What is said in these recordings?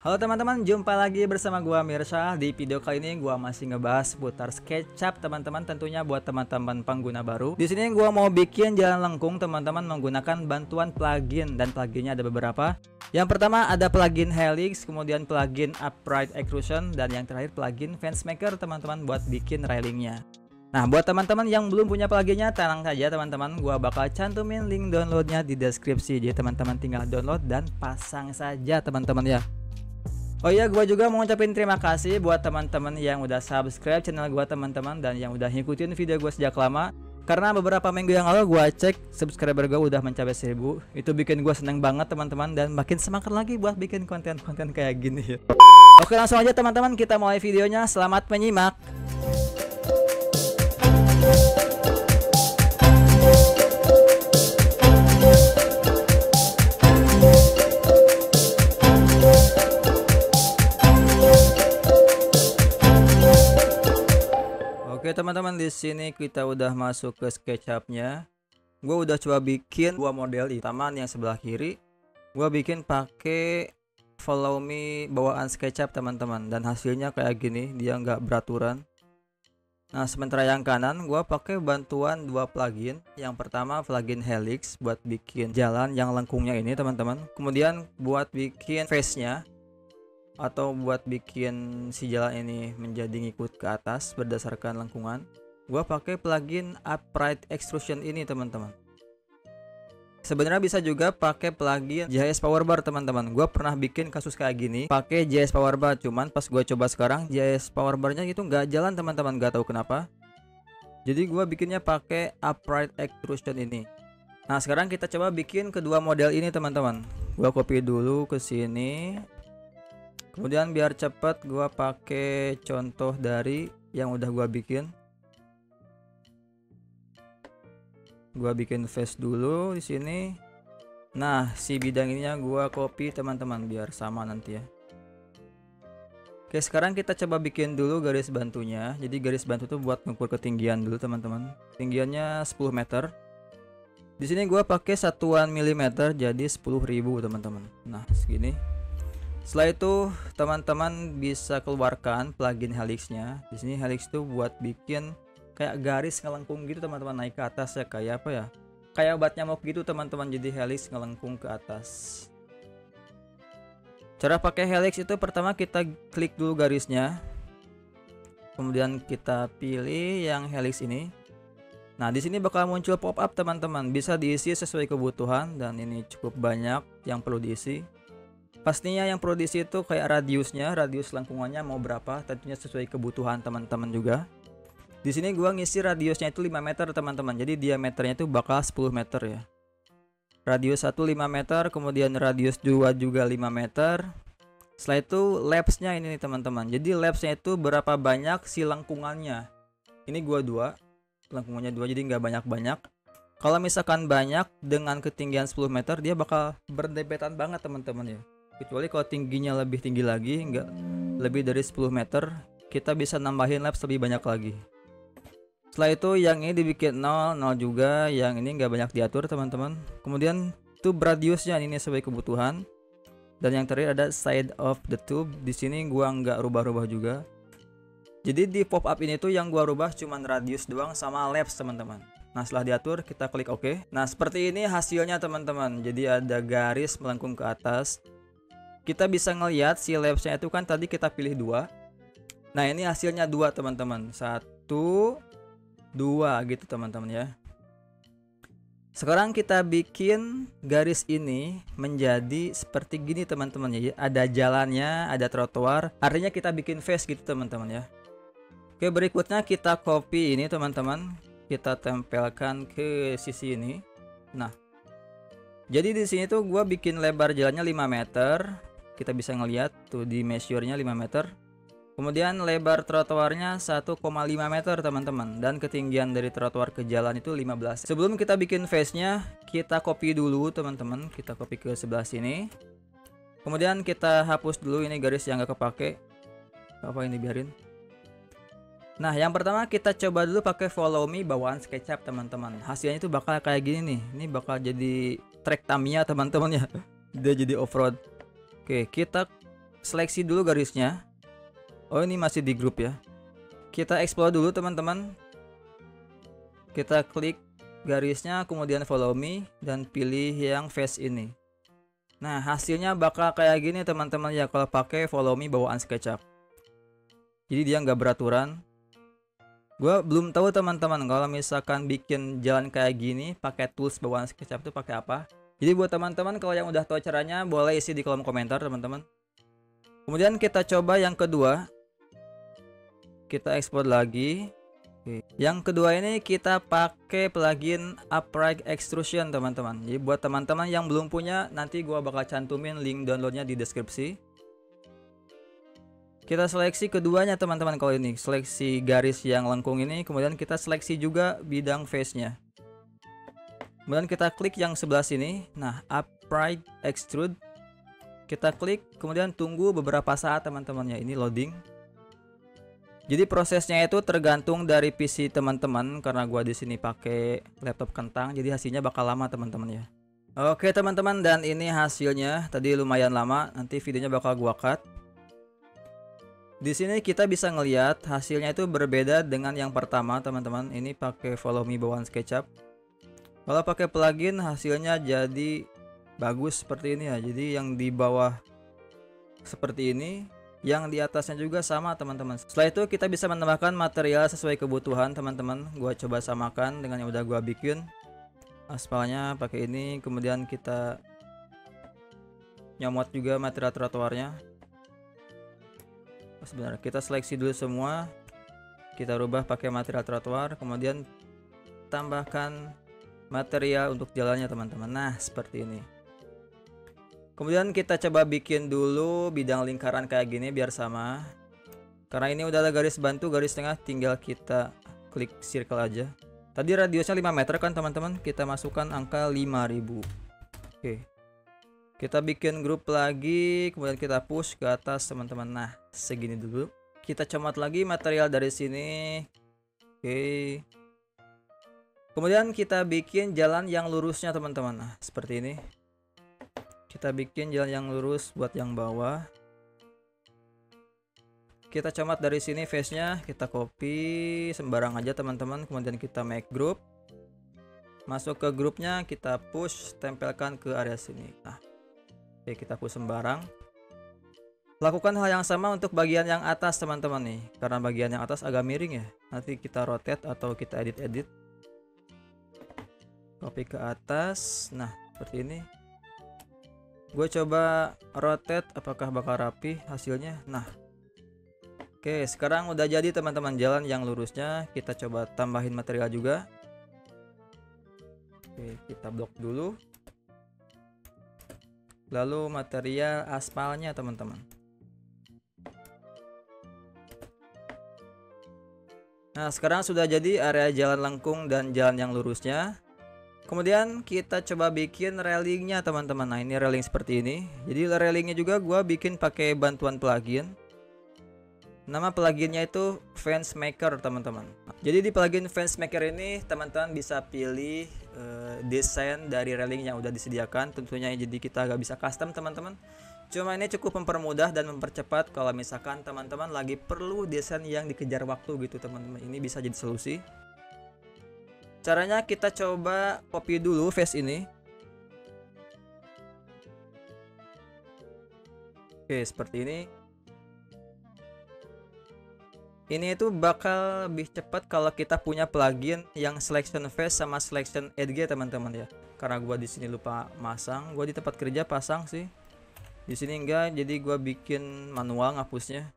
Halo teman-teman, jumpa lagi bersama gua Mirsha. Di video kali ini gua masih ngebahas seputar SketchUp teman-teman, tentunya buat teman-teman pengguna baru. Di sini gua mau bikin jalan lengkung teman-teman menggunakan bantuan plugin, dan pluginnya ada beberapa. Yang pertama ada plugin Helix, kemudian plugin Upright Extrusion, dan yang terakhir plugin Fence-Maker teman-teman buat bikin railingnya. Nah, buat teman-teman yang belum punya pluginnya, tenang saja teman-teman, gua bakal cantumin link downloadnya di deskripsi. Jadi teman-teman tinggal download dan pasang saja teman-teman ya. Oh iya, gua juga mau ngucapin terima kasih buat teman-teman yang udah subscribe channel gua teman-teman, dan yang udah ngikutin video gua sejak lama. Karena beberapa minggu yang lalu gua cek subscriber gua udah mencapai 1000. Itu bikin gua seneng banget teman-teman, dan makin semangat lagi buat bikin konten-konten kayak gini ya. Oke, langsung aja teman-teman, kita mulai videonya. Selamat menyimak. Oke teman-teman, di sini kita udah masuk ke SketchUp-nya. Gue udah coba bikin dua model, taman yang sebelah kiri gue bikin pakai Follow Me bawaan SketchUp teman-teman, dan hasilnya kayak gini, dia nggak beraturan. Nah, sementara yang kanan gue pakai bantuan dua plugin. Yang pertama plugin Helix buat bikin jalan yang lengkungnya ini teman-teman, kemudian buat bikin face-nya atau buat bikin si jalan ini menjadi ngikut ke atas berdasarkan lengkungan, gua pakai plugin Upright Extrusion ini teman-teman. Sebenarnya bisa juga pakai plugin JS Powerbar teman-teman. Gua pernah bikin kasus kayak gini pakai JS Powerbar, cuman pas gua coba sekarang JS Powerbarnya itu nggak jalan teman-teman, nggak tahu kenapa. Jadi gua bikinnya pakai Upright Extrusion ini. Nah, sekarang kita coba bikin kedua model ini teman-teman. Gua copy dulu ke sini. Kemudian biar cepet gua pakai contoh dari yang udah gua bikin. Gua bikin face dulu di sini. Nah, si bidang ininya gua copy teman-teman biar sama nanti ya. Oke, sekarang kita coba bikin dulu garis bantunya. Jadi garis bantu tuh buat mengukur ketinggian dulu teman-teman. Tinggiannya 10 meter. Di sini gua pakai satuan milimeter, jadi 10.000 teman-teman. Nah, segini. Setelah itu teman-teman bisa keluarkan plugin Helix-nya. Di sini Helix itu buat bikin kayak garis ngelengkung gitu teman-teman, naik ke atas ya, kayak apa ya? Kayak obat nyamuk gitu teman-teman. Jadi Helix ngelengkung ke atas. Cara pakai Helix itu pertama kita klik dulu garisnya. Kemudian kita pilih yang Helix ini. Nah, di sini bakal muncul pop-up teman-teman. Bisa diisi sesuai kebutuhan, dan ini cukup banyak yang perlu diisi. Pastinya yang perlu diisi itu kayak radiusnya, radius lengkungannya mau berapa, tentunya sesuai kebutuhan teman-teman juga. Di sini gua ngisi radiusnya itu 5 meter teman-teman. Jadi diameternya itu bakal 10 meter ya. Radius 1 5 meter, kemudian radius 2 juga 5 meter. Setelah itu lapsnya ini nih teman-teman. Jadi lapsnya itu berapa banyak si lengkungannya. Ini gua 2, lengkungannya 2, jadi nggak banyak-banyak. Kalau misalkan banyak dengan ketinggian 10 meter, dia bakal berdempetan banget teman-teman ya. Kecuali kalau tingginya lebih tinggi lagi, enggak lebih dari 10 meter, kita bisa nambahin laps lebih banyak lagi. Setelah itu yang ini dibikin 0 juga, yang ini nggak banyak diatur teman-teman. Kemudian tube radiusnya ini sesuai kebutuhan. Dan yang terakhir ada side of the tube. Di sini gua nggak rubah-rubah juga. Jadi di pop up ini tuh yang gua rubah cuman radius doang sama laps teman-teman. Nah, setelah diatur kita klik OK. Nah, seperti ini hasilnya teman-teman. Jadi ada garis melengkung ke atas. Kita bisa ngelihat si lapsnya itu kan tadi kita pilih 2. Nah, ini hasilnya 2 teman-teman. 1 2 gitu teman-teman ya. Sekarang kita bikin garis ini menjadi seperti gini teman-teman ya. Ada jalannya, ada trotoar. Artinya kita bikin face gitu teman-teman ya. Oke, berikutnya kita copy ini teman-teman. Kita tempelkan ke sisi ini. Nah, jadi di sini tuh gua bikin lebar jalannya 5 meter. Kita bisa ngelihat tuh di measure-nya 5 meter. Kemudian lebar trotoarnya 1,5 meter teman-teman, dan ketinggian dari trotoar ke jalan itu 15. Sebelum kita bikin face-nya, kita copy dulu teman-teman. Kita copy ke sebelah sini. Kemudian kita hapus dulu ini garis yang gak kepake. Apa ini biarin. Nah, yang pertama kita coba dulu pakai Follow Me bawaan SketchUp teman-teman. Hasilnya itu bakal kayak gini nih. Ini bakal jadi track Tamiya teman-teman ya. Dia jadi off-road. Oke, kita seleksi dulu garisnya. Oh, ini masih di grup ya. Kita explore dulu teman-teman. Kita klik garisnya, kemudian follow me dan pilih yang face ini. Nah, hasilnya bakal kayak gini teman-teman ya kalau pakai follow me bawaan SketchUp. Jadi dia nggak beraturan. Gua belum tahu teman-teman kalau misalkan bikin jalan kayak gini pakai tools bawaan SketchUp itu pakai apa. Jadi buat teman-teman kalau yang udah tahu caranya boleh isi di kolom komentar teman-teman. Kemudian kita coba yang kedua. Kita export lagi. Oke. Yang kedua ini kita pakai plugin Upright Extrusion teman-teman. Jadi buat teman-teman yang belum punya, nanti gua bakal cantumin link downloadnya di deskripsi. Kita seleksi keduanya teman-teman kalau ini, seleksi garis yang lengkung ini, kemudian kita seleksi juga bidang face-nya. Kemudian kita klik yang sebelah sini. Nah, Upright Extrude. Kita klik, kemudian tunggu beberapa saat teman-teman ya, ini loading. Jadi prosesnya itu tergantung dari PC teman-teman, karena gua di sini pakai laptop kentang, jadi hasilnya bakal lama teman-teman ya. Oke teman-teman, dan ini hasilnya. Tadi lumayan lama, nanti videonya bakal gua cut. Di sini kita bisa ngelihat hasilnya itu berbeda dengan yang pertama teman-teman. Ini pakai follow me bawaan SketchUp. Kalau pakai plugin hasilnya jadi bagus seperti ini ya. Jadi yang di bawah seperti ini, yang di atasnya juga sama teman-teman. Setelah itu kita bisa menambahkan material sesuai kebutuhan teman-teman. Gua coba samakan dengan yang udah gua bikin. Aspalnya pakai ini, kemudian kita nyomot juga material trotoarnya. Sebentar, kita seleksi dulu semua. Kita rubah pakai material trotoar, kemudian tambahkan material untuk jalannya teman-teman. Nah, seperti ini. Kemudian kita coba bikin dulu bidang lingkaran kayak gini biar sama. Karena ini udah ada garis bantu, garis tengah, tinggal kita klik circle aja. Tadi radiusnya 5 meter kan teman-teman, kita masukkan angka 5000. Oke. Kita bikin grup lagi, kemudian kita push ke atas teman-teman. Nah, segini dulu. Kita comot lagi material dari sini. Oke. Kemudian kita bikin jalan yang lurusnya teman-teman. Nah, seperti ini. Kita bikin jalan yang lurus buat yang bawah. Kita comot dari sini face-nya, kita copy sembarang aja teman-teman. Kemudian kita make group. Masuk ke grupnya, kita push, tempelkan ke area sini. Nah, oke, kita push sembarang. Lakukan hal yang sama untuk bagian yang atas teman-teman nih. Karena bagian yang atas agak miring ya. Nanti kita rotate atau kita edit-edit. Copy ke atas. Nah, seperti ini. Gue coba rotate, apakah bakal rapi hasilnya. Nah, oke, sekarang udah jadi teman-teman jalan yang lurusnya. Kita coba tambahin material juga. Oke, kita blok dulu. Lalu material aspalnya teman-teman. Nah, sekarang sudah jadi area jalan lengkung dan jalan yang lurusnya. Kemudian kita coba bikin railingnya teman-teman. Nah, ini railing seperti ini. Jadi railingnya juga gua bikin pakai bantuan plugin. Nama pluginnya itu Fence Maker teman-teman. Jadi di plugin Fence Maker ini teman-teman bisa pilih desain dari railing yang udah disediakan. Tentunya jadi kita agak bisa custom teman-teman. Cuma ini cukup mempermudah dan mempercepat kalau misalkan teman-teman lagi perlu desain yang dikejar waktu gitu teman-teman. Ini bisa jadi solusi. Caranya kita coba copy dulu face ini. Oke, seperti ini. Ini itu bakal lebih cepat kalau kita punya plugin yang selection face sama selection edge teman-teman ya. Karena gua di sini lupa masang, gua di tempat kerja pasang sih. Di sini enggak, jadi gua bikin manual ngapusnya.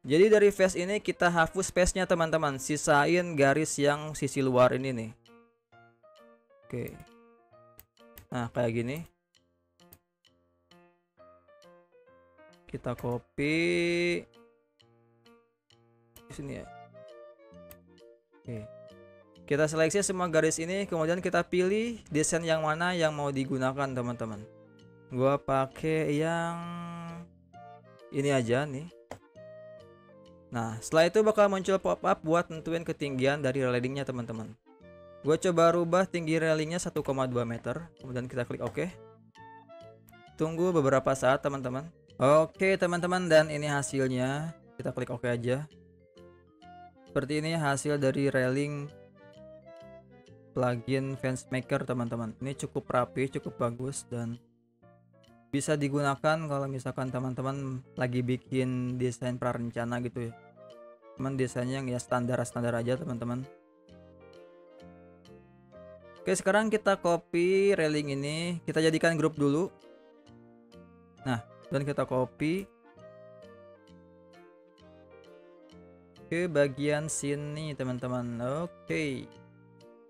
Jadi dari face ini kita hapus face-nya teman-teman, sisain garis yang sisi luar ini nih. Oke. Nah, kayak gini. Kita copy di sini ya. Oke. Kita seleksi semua garis ini, kemudian kita pilih desain yang mana yang mau digunakan teman-teman. Gua pakai yang ini aja nih. Nah, setelah itu bakal muncul pop-up buat nentuin ketinggian dari railingnya teman-teman. Gue coba rubah tinggi railingnya 1,2 meter. Kemudian kita klik OK. Tunggu beberapa saat teman-teman. Oke teman-teman, dan ini hasilnya. Kita klik OK aja. Seperti ini hasil dari railing plugin FenceMaker teman-teman. Ini cukup rapi, cukup bagus, dan bisa digunakan kalau misalkan teman-teman lagi bikin desain prarencana gitu ya. Cuman desainnya yang ya standar-standar aja teman-teman. Oke, sekarang kita copy railing ini, kita jadikan grup dulu. Nah, dan kita copy ke bagian sini teman-teman. Oke,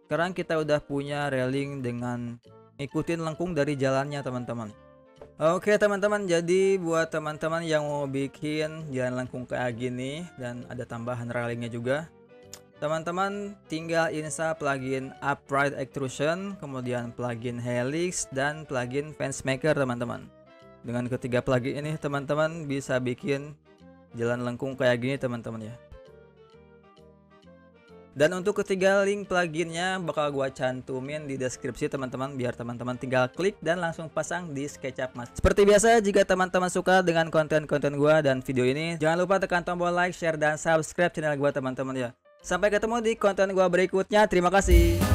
sekarang kita udah punya railing dengan ikutin lengkung dari jalannya teman-teman. Oke teman-teman, jadi buat teman-teman yang mau bikin jalan lengkung kayak gini dan ada tambahan railingnya juga, teman-teman tinggal install plugin Upright Extrusion, kemudian plugin Helix, dan plugin FenceMaker teman-teman. Dengan ketiga plugin ini teman-teman bisa bikin jalan lengkung kayak gini teman-teman ya. Dan untuk ketiga link pluginnya bakal gua cantumin di deskripsi teman-teman, biar teman-teman tinggal klik dan langsung pasang di SketchUp Mas. Seperti biasa, jika teman-teman suka dengan konten-konten gua dan video ini, jangan lupa tekan tombol like, share, dan subscribe channel gua teman-teman ya. Sampai ketemu di konten gua berikutnya. Terima kasih.